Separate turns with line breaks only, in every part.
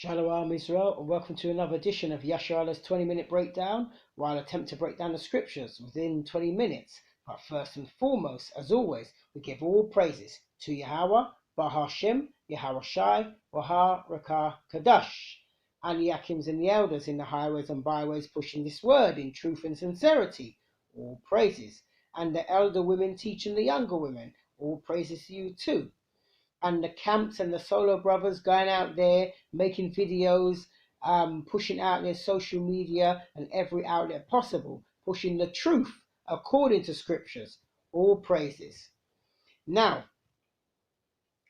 Shalom Israel, and welcome to another edition of Yasharalah's 20-minute breakdown, where I'll attempt to break down the scriptures within 20 minutes. But first and foremost, as always, we give all praises to Yahweh, Bahashem, Yahweh Shai, Waha, Rakah, Kadash, and the Yakims and the elders in the highways and byways pushing this word in truth and sincerity. All praises. And the elder women teaching the younger women. All praises to you too. And the camps and the solo brothers going out there making videos, pushing out their social media and every outlet possible, pushing the truth according to scriptures. All praises. Now,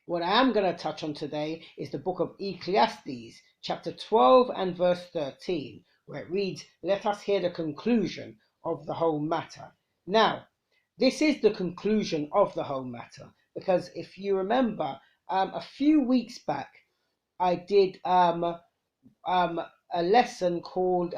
what I am going to touch on today is the book of Ecclesiastes, chapter 12 and verse 13, where it reads, "Let us hear the conclusion of the whole matter." Now, this is the conclusion of the whole matter, because if you remember, a few weeks back, I did a lesson called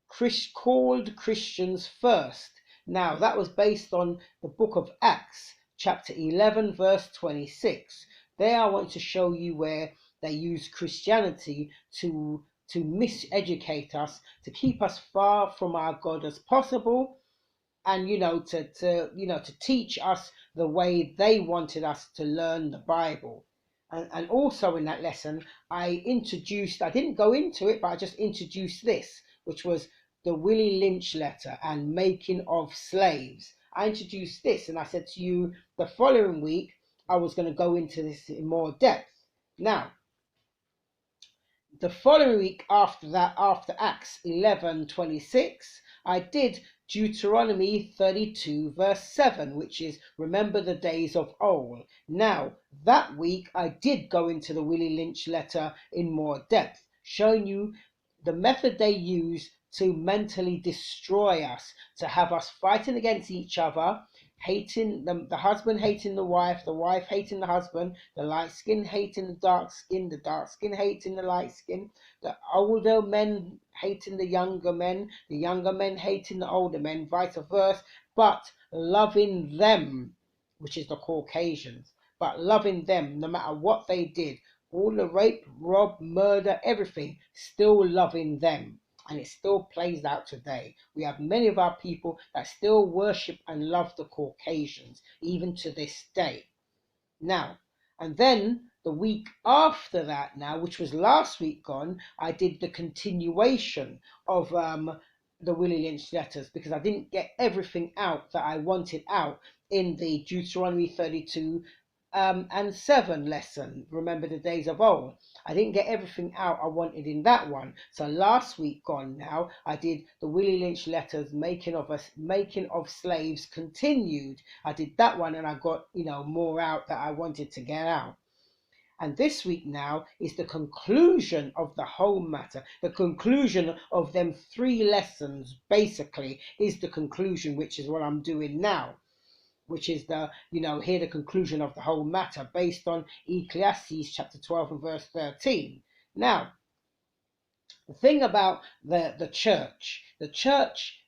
Christians First. Now, that was based on the book of Acts, chapter 11, verse 26. There I want to show you where they use Christianity to miseducate us, to keep us far from our God as possible, and to teach us the way they wanted us to learn the Bible. And also in that lesson I didn't go into it, but I just introduced this, which was the Willy Lynch letter and making of slaves. I introduced this, and I said to you the following week I was going to go into this in more depth. Now, the following week after that, after Acts 11:26, I did Deuteronomy 32 verse 7, which is remember the days of old. Now, that week I did go into the Willy Lynch letter in more depth, showing you the method they use to mentally destroy us, to have us fighting against each other, hating the husband hating the wife hating the husband, the light skin hating the dark skin hating the light skin, the older men hating the younger men hating the older men, vice versa, but loving them, which is the Caucasians, but loving them no matter what they did, all the rape, rob, murder, everything, still loving them. And it still plays out today. We have many of our people that still worship and love the Caucasians, even to this day. Now, and then the week after that now, which was last week gone, I did the continuation of the Willy Lynch letters, because I didn't get everything out that I wanted out in the Deuteronomy 32 and 7 lesson, remember the days of old. I didn't get everything out I wanted in that one. So last week gone now, I did the Willy Lynch letters, making of slaves continued. I did that one, and I got more out that I wanted to get out. And this week now is the conclusion of the whole matter. The conclusion of them 3 lessons basically is the conclusion, which is what I'm doing now, which is here the conclusion of the whole matter based on Ecclesiastes chapter 12 and verse 13. Now, the thing about the church,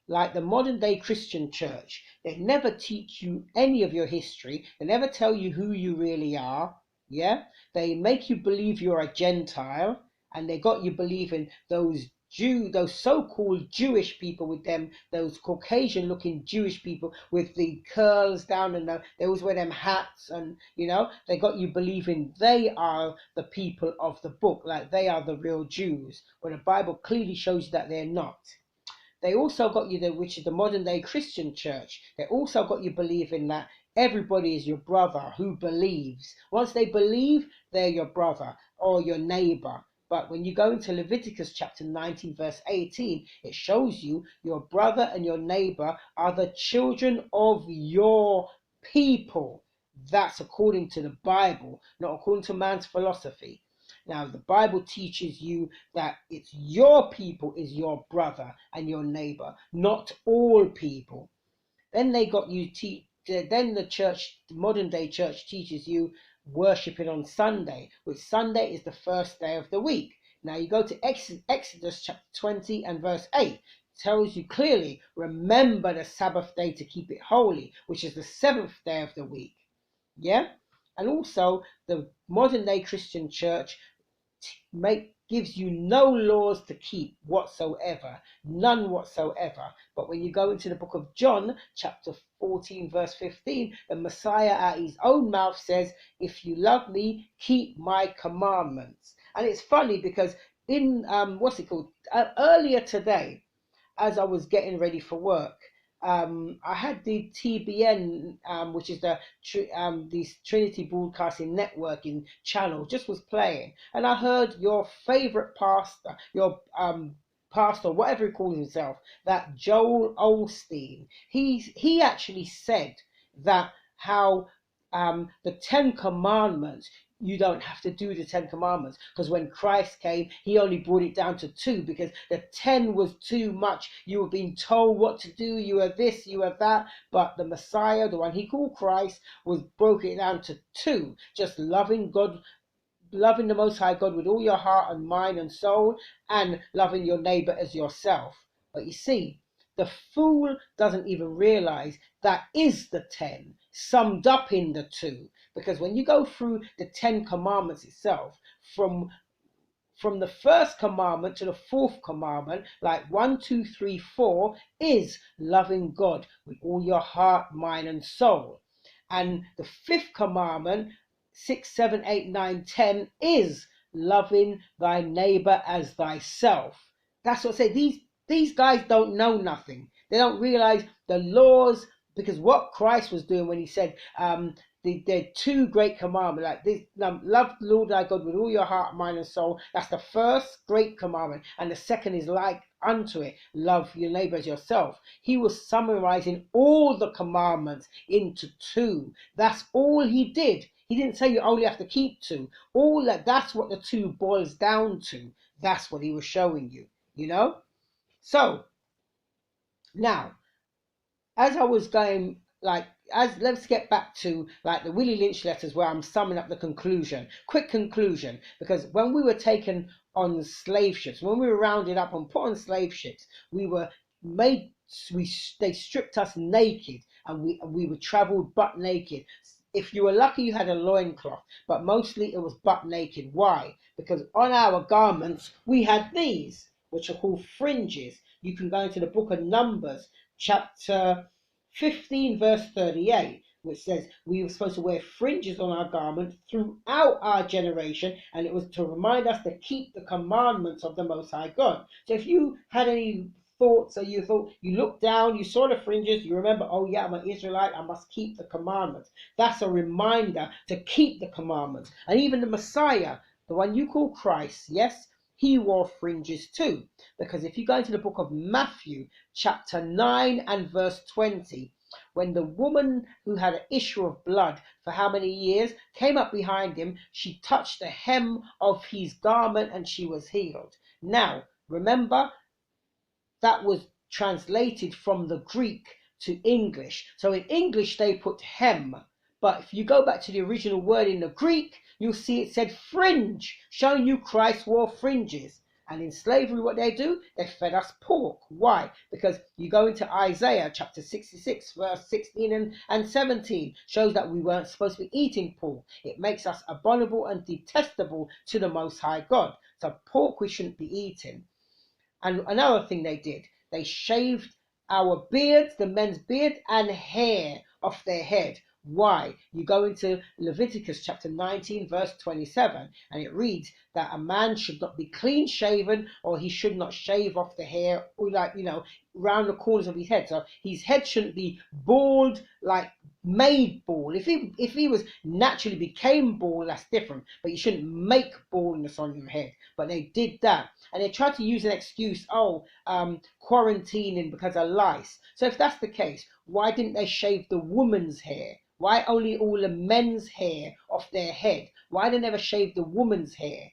like the modern day Christian church, they never teach you any of your history. They never tell you who you really are. Yeah, they make you believe you're a Gentile, and they got you believing those so-called Jewish people with them, those Caucasian-looking Jewish people with the curls down, and they always wear them hats, and they got you believing they are the people of the book, like they are the real Jews, when the Bible clearly shows you that they're not. They also got you which is the modern-day Christian church. They also got you believing that everybody is your brother who believes. Once they believe, they're your brother or your neighbor. But when you go into Leviticus chapter 19 verse 18, it shows you your brother and your neighbor are the children of your people. That's according to the Bible, not according to man's philosophy. Now, the Bible teaches you that it's your people is your brother and your neighbor, not all people. Then they got you then the church, the modern day church, teaches you worshipping on Sunday, which Sunday is the first day of the week. Now you go to Exodus chapter 20 and verse 8. It tells you clearly, remember the Sabbath day to keep it holy, which is the 7th day of the week. Yeah? And also the modern day Christian church gives you no laws to keep whatsoever, none whatsoever. But when you go into the book of John, chapter 14, verse 15, the Messiah at his own mouth says, if you love me, keep my commandments. And it's funny because in earlier today, as I was getting ready for work, I had the TBN, which is the Trinity Broadcasting Networking channel, just was playing, and I heard your favorite pastor, your pastor, whatever he calls himself, that Joel Osteen. He actually said that how the Ten Commandments, you don't have to do the Ten Commandments, because when Christ came, he only brought it down to 2, because the 10 was too much. You were being told what to do, you are this, you are that. But the Messiah, the one he called Christ, was broke it down to 2, just loving God, loving the Most High God with all your heart and mind and soul, and loving your neighbor as yourself. But you see, the fool doesn't even realize that is the 10 summed up in the 2. Because when you go through the 10 commandments itself, from the first commandment to the fourth commandment, like 1, 2, 3, 4, is loving God with all your heart, mind, and soul. And the fifth commandment, 6, 7, 8, 9, 10, is loving thy neighbor as thyself. That's what I say. These guys don't know nothing. They don't realize the laws, because what Christ was doing when he said, the 2 great commandments, like this, love the Lord thy God with all your heart, mind, and soul. That's the first great commandment, and the second is like unto it, love your neighbor as yourself. He was summarizing all the commandments into 2. That's all he did. He didn't say you only have to keep 2. That's what the 2 boils down to. That's what he was showing you, you know. So now, as I was going, let's get back to the Willy Lynch letters, where I'm summing up the conclusion, quick conclusion, because when we were taken on slave ships, when we were rounded up and put on slave ships, they stripped us naked, and we were traveled butt naked. If you were lucky, you had a loincloth, but mostly it was butt naked. Why? Because on our garments we had these, which are called fringes. You can go into the book of Numbers, chapter 15, verse 38, which says we were supposed to wear fringes on our garment throughout our generation, and it was to remind us to keep the commandments of the Most High God. So if you had any thoughts, or you looked down, you saw the fringes, you remember, oh yeah, I'm an Israelite, I must keep the commandments. That's a reminder to keep the commandments. And even the Messiah, the one you call Christ, yes, he wore fringes too. Because if you go into the book of Matthew, chapter 9 and verse 20, when the woman who had an issue of blood for how many years came up behind him, she touched the hem of his garment and she was healed. Now, remember, that was translated from the Greek to English. So in English they put hem, but if you go back to the original word in the Greek, you'll see it said fringe, showing you Christ wore fringes. And in slavery, what they do, they fed us pork. Why? Because you go into Isaiah chapter 66, verse 16 and 17, shows that we weren't supposed to be eating pork. It makes us abominable and detestable to the Most High God. So pork we shouldn't be eating. And another thing they did, they shaved our beards, the men's beard and hair off their head. Why? You go into Leviticus chapter 19, verse 27, and it reads that a man should not be clean shaven, or he should not shave off the hair, or round the corners of his head. So his head shouldn't be bald, like made bald. If he was naturally became bald, that's different. But you shouldn't make baldness on your head. But they did that, and they tried to use an excuse, quarantining because of lice. So if that's the case, why didn't they shave the woman's hair? Why only all the men's hair off their head? Why they never shave the woman's hair?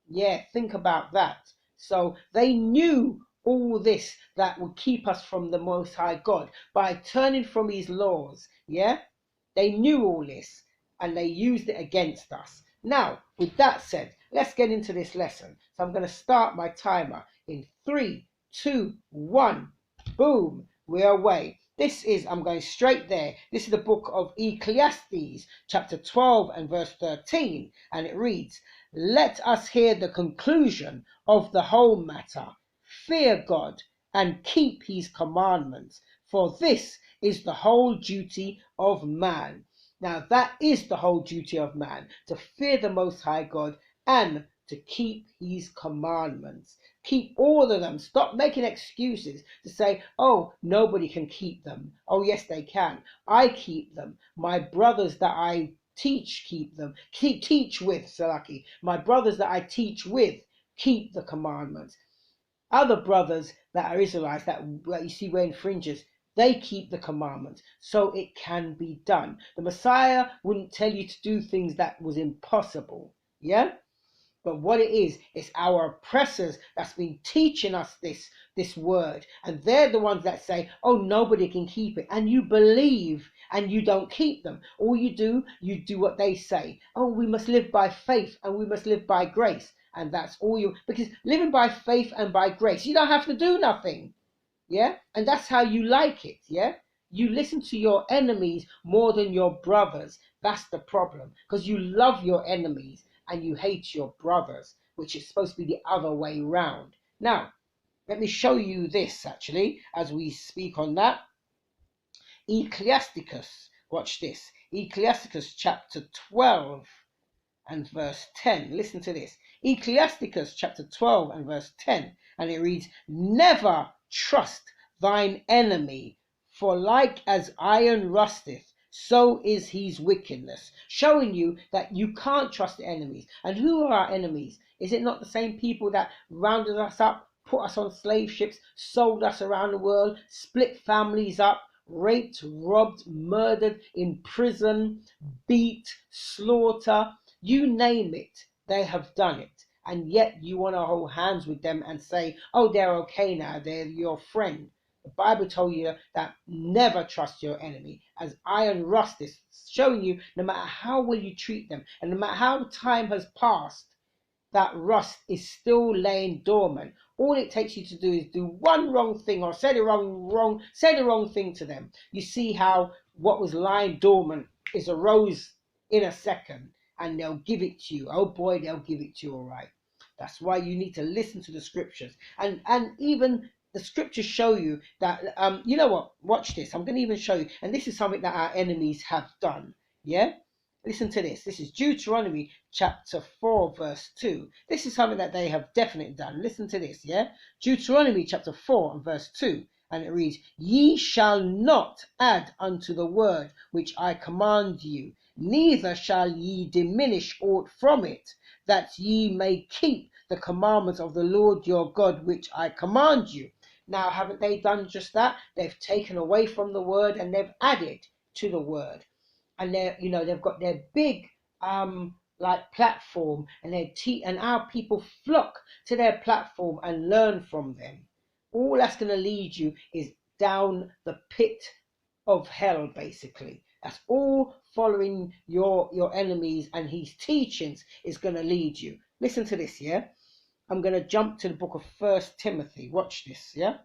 Yeah, think about that. So they knew all this that would keep us from the Most High God by turning from his laws. Yeah, they knew all this and they used it against us. Now, with that said, let's get into this lesson. So I'm going to start my timer in 3, 2, 1. Boom, we're away. I'm going straight there. This is the book of Ecclesiastes, chapter 12 and verse 13. And it reads, let us hear the conclusion of the whole matter. Fear God and keep his commandments, for this is the whole duty of man. Now that is the whole duty of man, to fear the Most High God and to keep his commandments. Keep all of them. Stop making excuses to say, oh, nobody can keep them. Oh, yes, they can. I keep them. My brothers that I teach keep them. Teach with, Salaki. My brothers that I teach with keep the commandments. Other brothers that are Israelites that you see wearing fringes, they keep the commandments, so it can be done. The Messiah wouldn't tell you to do things that was impossible. Yeah? But what it is, it's our oppressors that's been teaching us this word. And they're the ones that say, oh, nobody can keep it. And you believe and you don't keep them. All you do what they say. Oh, we must live by faith and we must live by grace. And that's all you, because living by faith and by grace, you don't have to do nothing. Yeah? And that's how you like it. Yeah? You listen to your enemies more than your brothers. That's the problem. Because you love your enemies and you hate your brothers, which is supposed to be the other way round. Now, let me show you this actually, as we speak on that. Ecclesiastes, watch this. Ecclesiastes chapter 12 and verse 10. Listen to this. Ecclesiastes chapter 12 and verse 10. And it reads, never trust thine enemy, for like as iron rusteth, so is his wickedness. Showing you that you can't trust the enemies. And who are our enemies? Is it not the same people that rounded us up, put us on slave ships, sold us around the world, split families up, raped, robbed, murdered, imprisoned, beat, slaughter, you name it, they have done it. And yet you want to hold hands with them and say, oh, they're okay now, they're your friend. The Bible told you that never trust your enemy, as iron rust is showing you no matter how well you treat them and no matter how time has passed, that rust is still laying dormant. All it takes you to do is do one wrong thing or say the wrong thing to them. You see how what was lying dormant is arose in a second, and they'll give it to you. Oh boy, they'll give it to you all right. That's why you need to listen to the scriptures, and even the scriptures show you that you know what, watch this. I'm going to even show you, and this is something that our enemies have done. Yeah, listen to this. This is Deuteronomy chapter 4 verse 2. This is something that they have definitely done. Listen to this. Yeah, Deuteronomy chapter 4 and verse 2. And it reads, ye shall not add unto the word which I command you, neither shall ye diminish aught from it, that ye may keep the commandments of the Lord your God which I command you. Now, haven't they done just that? They've taken away from the word and they've added to the word. And they've got their big like platform, and and our people flock to their platform and learn from them. All that's going to lead you is down the pit of hell, basically. That's all following your enemies and his teachings is going to lead you. Listen to this, yeah? I'm going to jump to the book of 1 Timothy. Watch this, yeah?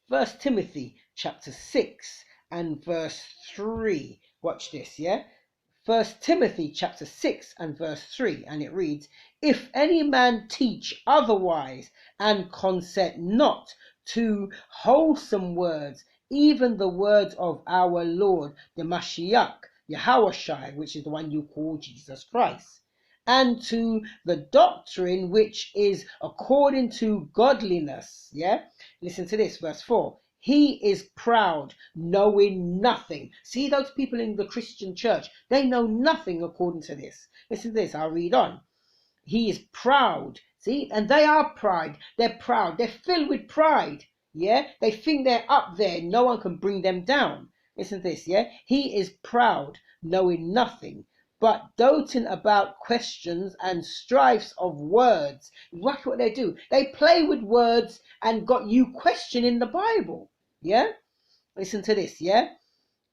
1 Timothy chapter 6 and verse 3. Watch this, yeah? 1 Timothy chapter 6 and verse 3, and it reads, if any man teach otherwise and consent not to wholesome words, even the words of our Lord, the Mashiach, Yahushua, which is the one you call Jesus Christ, and to the doctrine which is according to godliness. Yeah, listen to this, verse 4. He is proud, knowing nothing. See those people in the Christian church, they know nothing according to this. Listen to this, I'll read on. He is proud. See, and they are pride. They're proud. They're filled with pride. Yeah, they think they're up there. No one can bring them down. Listen to this, yeah. He is proud, knowing nothing, but doting about questions and strifes of words. Watch what they do. They play with words and got you questioning the Bible. Yeah? Listen to this, yeah?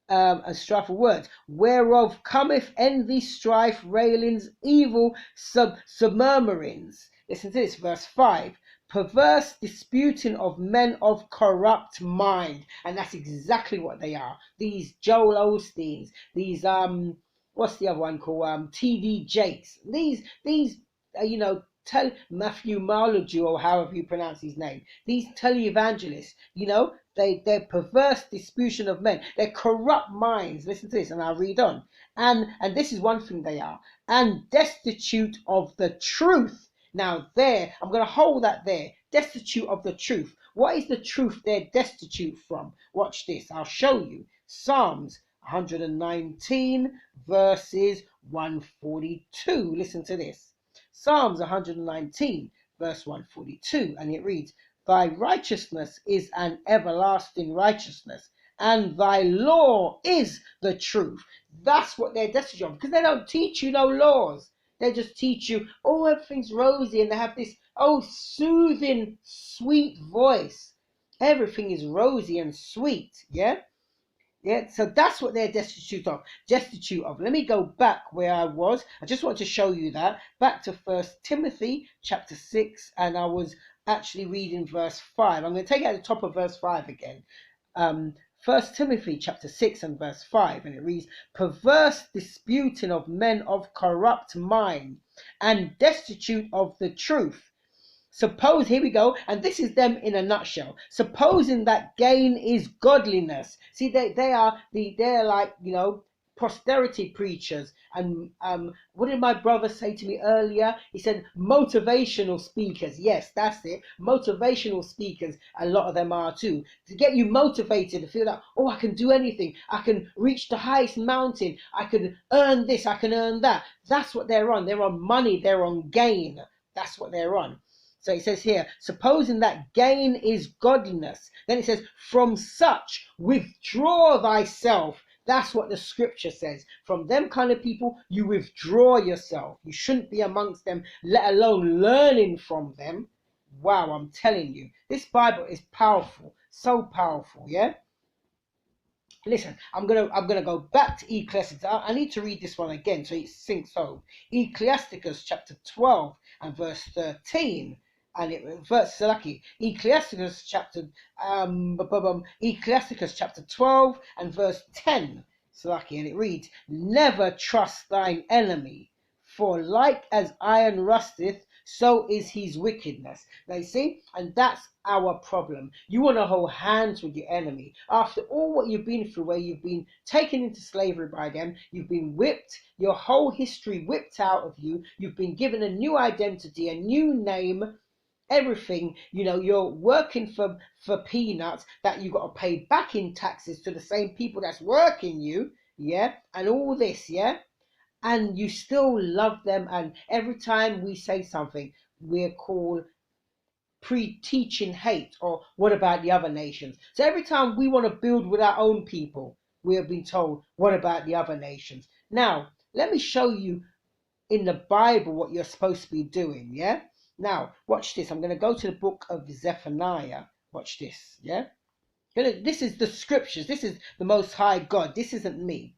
A strife of words, whereof cometh envy, strife, railings, evil, submurmurings. Listen to this, verse 5. Perverse disputing of men of corrupt mind. And that's exactly what they are. These Joel Osteens, these what's the other one called? TV Jakes. These you know, tell Matthew Marlowe, or however you pronounce his name. These televangelists, you know, they're perverse disputation of men. They're corrupt minds. Listen to this, and I'll read on. And this is one thing they are, and destitute of the truth. Now there, I'm going to hold that there. Destitute of the truth. What is the truth they're destitute from? Watch this. I'll show you. Psalms 119 verses 142. Listen to this. Psalms 119 verse 142, and it reads, Thy righteousness is an everlasting righteousness, and thy law is the truth. That's what they're destitute of, because they don't teach you no laws. They just teach you, oh, everything's rosy, and they have this, oh, soothing, sweet voice. Everything is rosy and sweet, yeah? Yeah, so that's what they're destitute of. Destitute of. Let me go back where I was. I just want to show you that. Back to 1 Timothy chapter 6, and I was actually reading verse 5. I'm going to take it at the top of verse 5 again. 1 Timothy chapter 6 and verse 5, and it reads, Perverse disputing of men of corrupt mind, and destitute of the truth. Suppose, here we go, and this is them in a nutshell. Supposing that gain is godliness. See, they're like, you know, posterity preachers. And what did my brother say to me earlier? He said motivational speakers. Yes, that's it. Motivational speakers. A lot of them are too. To get you motivated to feel like, oh, I can do anything. I can reach the highest mountain. I can earn this. I can earn that. That's what they're on. They're on money. They're on gain. That's what they're on. So it says here, supposing that gain is godliness. Then it says, from such withdraw thyself. That's what the scripture says. From them kind of people, you withdraw yourself. You shouldn't be amongst them, let alone learning from them. Wow, I'm telling you, this Bible is powerful, so powerful, yeah? Listen, I'm gonna go back to Ecclesiastes. I need to read this one again so it sinks home. Ecclesiastes chapter 12 and verse 13. And it verse lucky. Ecclesiastes chapter 12 and verse 10. Lucky, and it reads, Never trust thine enemy, for like as iron rusteth, so is his wickedness. Now you see, and that's our problem. You want to hold hands with your enemy. After all what you've been through, where you've been taken into slavery by them, you've been whipped, your whole history whipped out of you, you've been given a new identity, a new name, everything, you know, you're working for peanuts that you got to pay back in taxes to the same people that's working you, yeah, and all this, yeah, and you still love them, and every time we say something, we're called pre-teaching hate, or what about the other nations? So every time we want to build with our own people, we have been told, what about the other nations? Now, let me show you in the Bible what you're supposed to be doing, yeah? Now, watch this. I'm going to go to the book of Zephaniah. Watch this, yeah? This is the scriptures. This is the Most High God. This isn't me.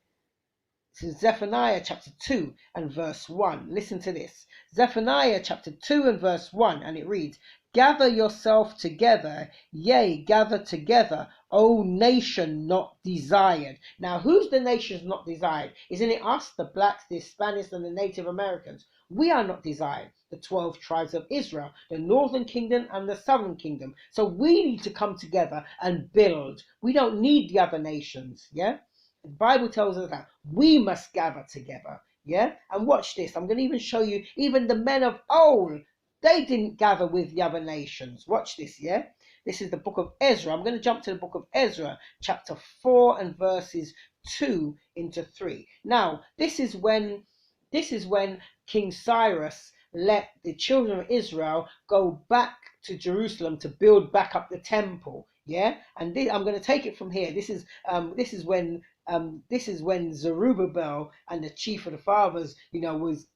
This is Zephaniah chapter 2 and verse 1. Listen to this. Zephaniah chapter 2 and verse 1, and it reads, Gather yourself together, yea, gather together, O nation not desired. Now, who's the nations not desired? Isn't it us, the blacks, the Hispanics, and the Native Americans? We are not desired. The 12 tribes of Israel, the northern kingdom and the southern kingdom. So we need to come together and build. We don't need the other nations, yeah? The Bible tells us that we must gather together, yeah? And watch this. I'm going to even show you, even the men of old, they didn't gather with the other nations. Watch this, yeah? This is the book of Ezra. I'm going to jump to the book of Ezra, chapter 4 and verses 2 into 3. Now, this is when King Cyrus let the children of Israel go back to Jerusalem to build back up the temple. Yeah, and I'm going to take it from here. This is when Zerubbabel and the chief of the fathers, you know, was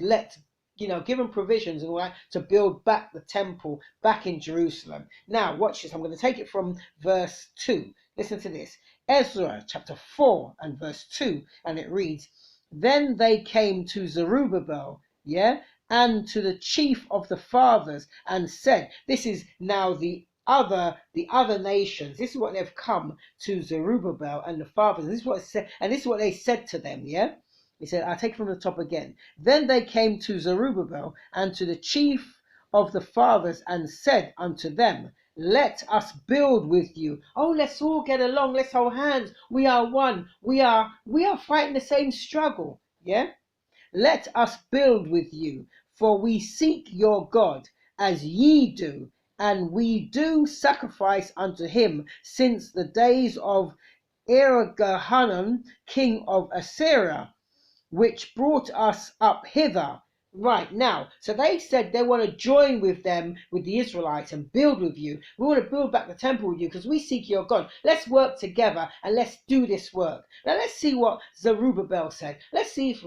let, you know, given provisions and all that to build back the temple back in Jerusalem. Now, watch this. I'm going to take it from verse 2. Listen to this. Ezra chapter 4 and verse 2, and it reads, Then they came to Zerubbabel, yeah, and to the chief of the fathers, and said, this is now the other nations. This is what they've come to Zerubbabel and the fathers. And this is what it said, and this is what they said to them, yeah. He said, I take it from the top again. Then they came to Zerubbabel and to the chief of the fathers and said unto them, let us build with you. Oh, let's all get along. Let's hold hands. We are one. We are fighting the same struggle. Yeah. Let us build with you, for we seek your God, as ye do, and we do sacrifice unto him since the days of Ergahanan, king of Assyria, which brought us up hither. Right now, so they said they want to join with them, with the Israelites, and build with you. We want to build back the temple with you because we seek your God. Let's work together and let's do this work. Now let's see what Zerubbabel said. Let's see if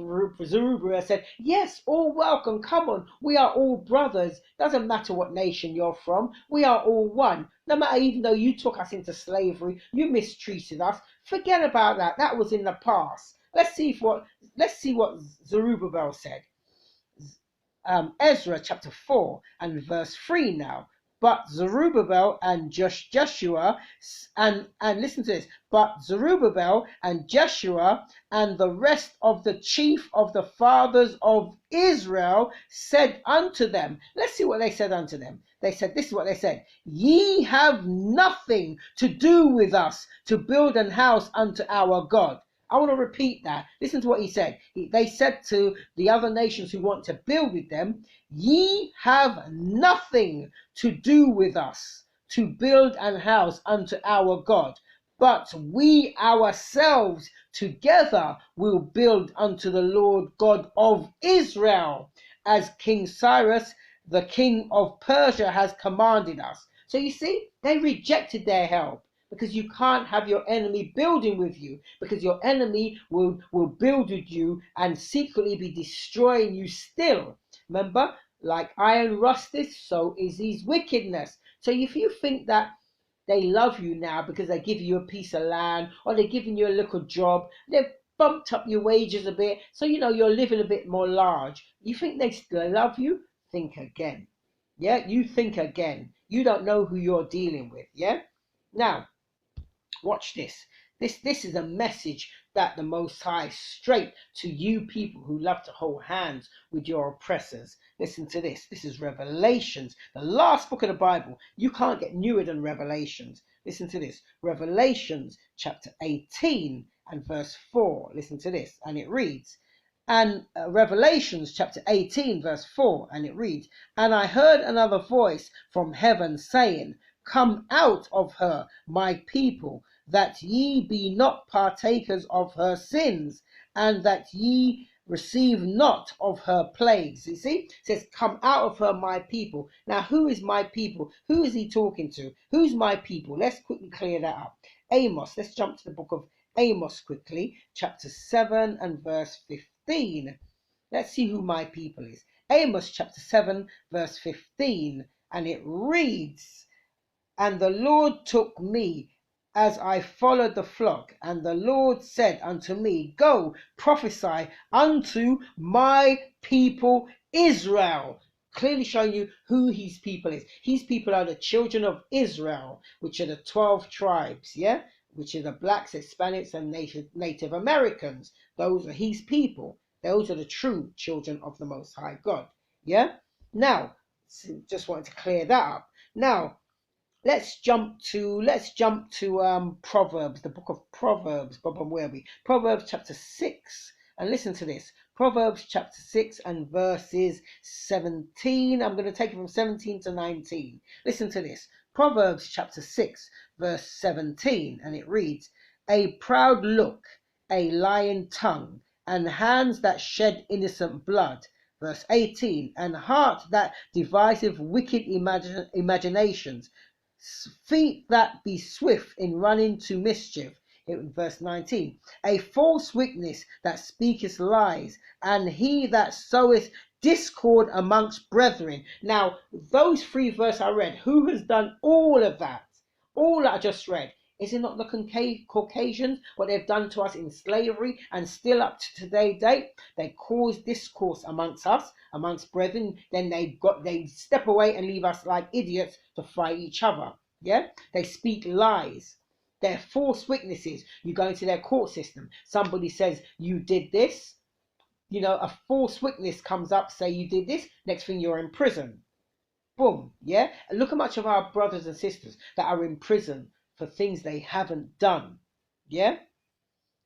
Zerubbabel said, yes, all welcome, come on, we are all brothers. Doesn't matter what nation you're from, we are all one. No matter, even though you took us into slavery, you mistreated us, forget about that. That was in the past. Let's see what Zerubbabel said. Ezra chapter 4 and verse 3 now. But Zerubbabel and Joshua, and listen to this, but Zerubbabel and Joshua and the rest of the chief of the fathers of Israel said unto them, let's see what they said unto them. They said, this is what they said, ye have nothing to do with us to build an house unto our God. I want to repeat that. Listen to what he said. They said to the other nations who want to build with them, ye have nothing to do with us to build an house unto our God, but we ourselves together will build unto the Lord God of Israel, as King Cyrus, the king of Persia, has commanded us. So you see, they rejected their help. Because you can't have your enemy building with you, because your enemy will build with you and secretly be destroying you still. Remember, like iron rusteth, so is his wickedness. So if you think that they love you now because they give you a piece of land or they're giving you a little job, they've bumped up your wages a bit, so you're living a bit more large, you think they still love you? Think again. Yeah, you think again. You don't know who you're dealing with. Yeah. Now, watch this. This is a message that the Most High straight to you people who love to hold hands with your oppressors. Listen to this. This is Revelations, the last book of the Bible. You can't get newer than Revelations. Listen to this. Revelations chapter 18 and verse 4. Listen to this. And it reads, and Revelations chapter 18 verse 4, and it reads, and I heard another voice from heaven saying, come out of her, my people, that ye be not partakers of her sins, and that ye receive not of her plagues. You see, it says, come out of her, my people. Now, who is my people? Who is he talking to? Who's my people? Let's quickly clear that up. Amos, let's jump to the book of Amos quickly, chapter 7 and verse 15. Let's see who my people is. Amos chapter 7 verse 15, and it reads, and the Lord took me as I followed the flock, and the Lord said unto me, go, prophesy unto my people Israel. Clearly showing you who his people is. His people are the children of Israel, which are the 12 tribes, yeah? Which are the blacks, Hispanics, and Native Americans. Those are his people. Those are the true children of the Most High God, yeah? Now, just wanted to clear that up. Now, let's jump to Proverbs, the book of Proverbs. Where are we? Proverbs chapter 6. And listen to this. Proverbs chapter 6 and verses 17. I'm going to take it from 17 to 19. Listen to this. Proverbs chapter 6 verse 17. And it reads, a proud look, a lying tongue, and hands that shed innocent blood. Verse 18. And heart that deviseth wicked imaginations. Feet that be swift in running to mischief. In verse 19, a false witness that speaketh lies, and he that soweth discord amongst brethren. Now, those 3 verses I read, who has done all of that? All that I just read. Is it not the Caucasians, what they've done to us in slavery and still up to today's date? They cause discourse amongst us, amongst brethren. Then they step away and leave us like idiots to fight each other. Yeah, they speak lies. They're false witnesses. You go into their court system. Somebody says you did this. a false witness comes up, say you did this, next thing you're in prison. Boom, yeah? And look how much of our brothers and sisters that are in prison for things they haven't done. Yeah?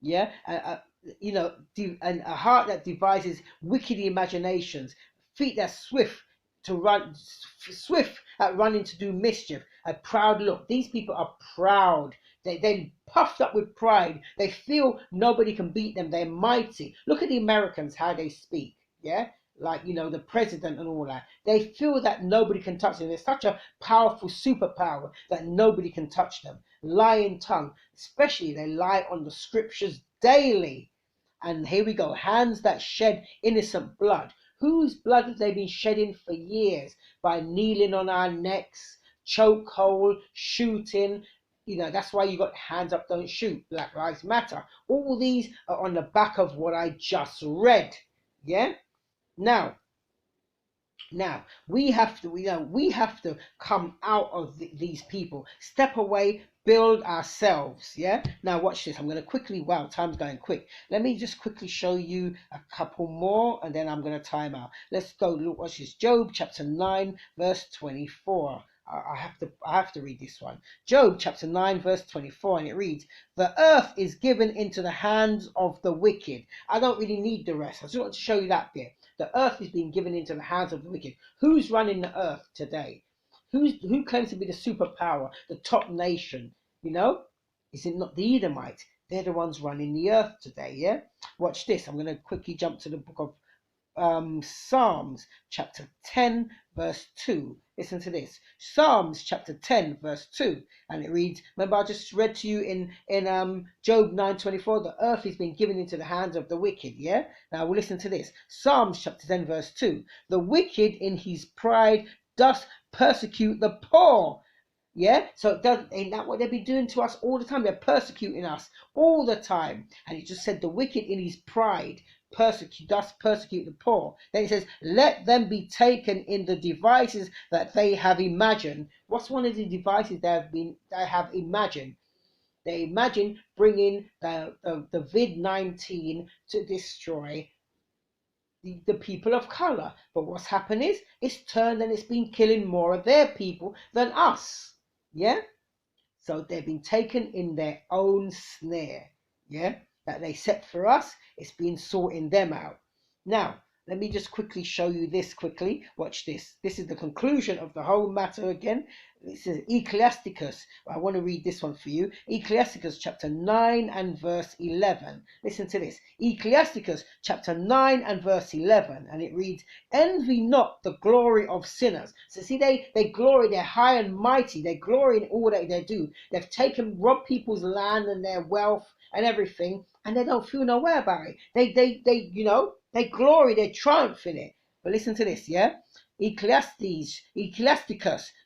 Yeah? And a heart that devises wicked imaginations, feet that swift at running to do mischief, a proud look. These people are proud. They're puffed up with pride. They feel nobody can beat them. They're mighty. Look at the Americans, how they speak. Yeah? Like, the president and all that. They feel that nobody can touch them. They're such a powerful superpower that nobody can touch them. Lying tongue, especially they lie on the scriptures daily. And here we go, hands that shed innocent blood. Whose blood have they been shedding for years? By kneeling on our necks, chokehold, shooting. That's why you got hands up, don't shoot, Black Lives Matter. All these are on the back of what I just read. Yeah? Now, we have to come out of these people, step away, build ourselves. Yeah. Now watch this. I'm going to quickly. Wow, time's going quick. Let me just quickly show you a couple more, and then I'm going to time out. Let's go. Look, watch this. Job chapter 9, verse 24. I have to read this one. Job chapter 9 verse 24, and it reads, "The earth is given into the hands of the wicked." I don't really need the rest. I just want to show you that bit. The earth is being given into the hands of the wicked. Who's running the earth today? Who claims to be the superpower, the top nation? Is it not the Edomites? They're the ones running the earth today. Yeah. Watch this. I'm going to quickly jump to the book of Psalms chapter 10 verse 2. Listen to this. Psalms chapter 10 verse 2, and it reads, remember I just read to you in Job 9:24, the earth is being given into the hands of the wicked. Yeah. Now we'll listen to this. Psalms chapter 10 verse 2. "The wicked in his pride doth persecute the poor." Yeah, so ain't that what they be doing to us all the time? They're persecuting us all the time. And it just said the wicked in his pride persecute the poor. Then it says, "Let them be taken in the devices that they have imagined." What's one of the devices they have imagined? They imagine bringing the COVID-19 to destroy the people of color. But what's happened is it's turned and it's been killing more of their people than us. Yeah. So they've been taken in their own snare. Yeah. That they set for us. It's been sorting them out. Now, let me just quickly show you this quickly. Watch this. This is the conclusion of the whole matter again. This is Ecclesiastes. I want to read this one for you. Ecclesiastes chapter 9 and verse 11. Listen to this. Ecclesiastes chapter 9 and verse 11. And it reads, "Envy not the glory of sinners." So see, they glory, they're high and mighty. They glory in all that they do. They've robbed people's land and their wealth and everything, and they don't feel no way about it. They glory, they triumph in it. But listen to this, yeah? Ecclesiastes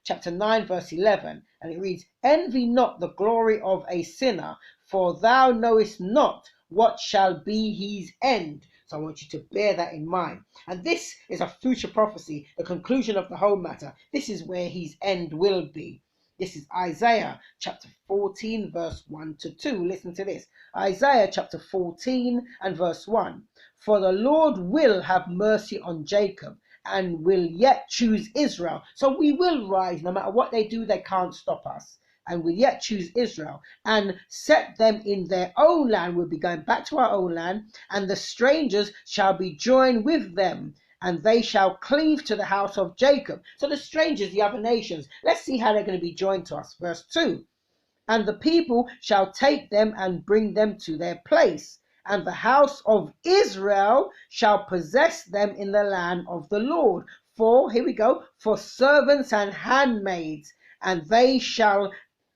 chapter 9 verse 11, and it reads, "Envy not the glory of a sinner, for thou knowest not what shall be his end." So I want you to bear that in mind. And this is a future prophecy, the conclusion of the whole matter. This is where his end will be. This is Isaiah chapter 14 verse 1 to 2. Listen to this. Isaiah chapter 14 and verse 1. "For the Lord will have mercy on Jacob and will yet choose Israel." So we will rise. No matter what they do, they can't stop us. "And will yet choose Israel and set them in their own land." We'll be going back to our own land. "And the strangers shall be joined with them, and they shall cleave to the house of Jacob." So the strangers, the other nations, let's see how they're going to be joined to us. Verse 2. "And the people shall take them and bring them to their place. And the house of Israel shall possess them in the land of the Lord. Here we go, for servants and handmaids. And they shall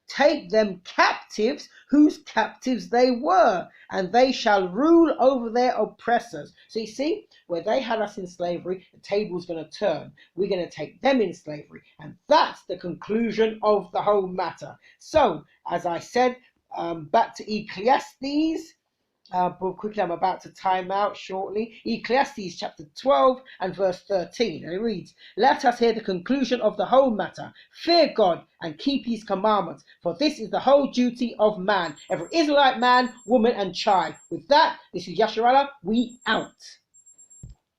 take them captives, whose captives they were, and they shall rule over their oppressors." So you see, where they had us in slavery, the table's going to turn. We're going to take them in slavery. And that's the conclusion of the whole matter. So, as I said, back to Ecclesiastes. But quickly, I'm about to time out shortly. Ecclesiastes chapter 12 and verse 13. And it reads, "Let us hear the conclusion of the whole matter. Fear God and keep his commandments, for this is the whole duty of man, every Israelite man, woman, and child." With that, this is Yasharallah. We out.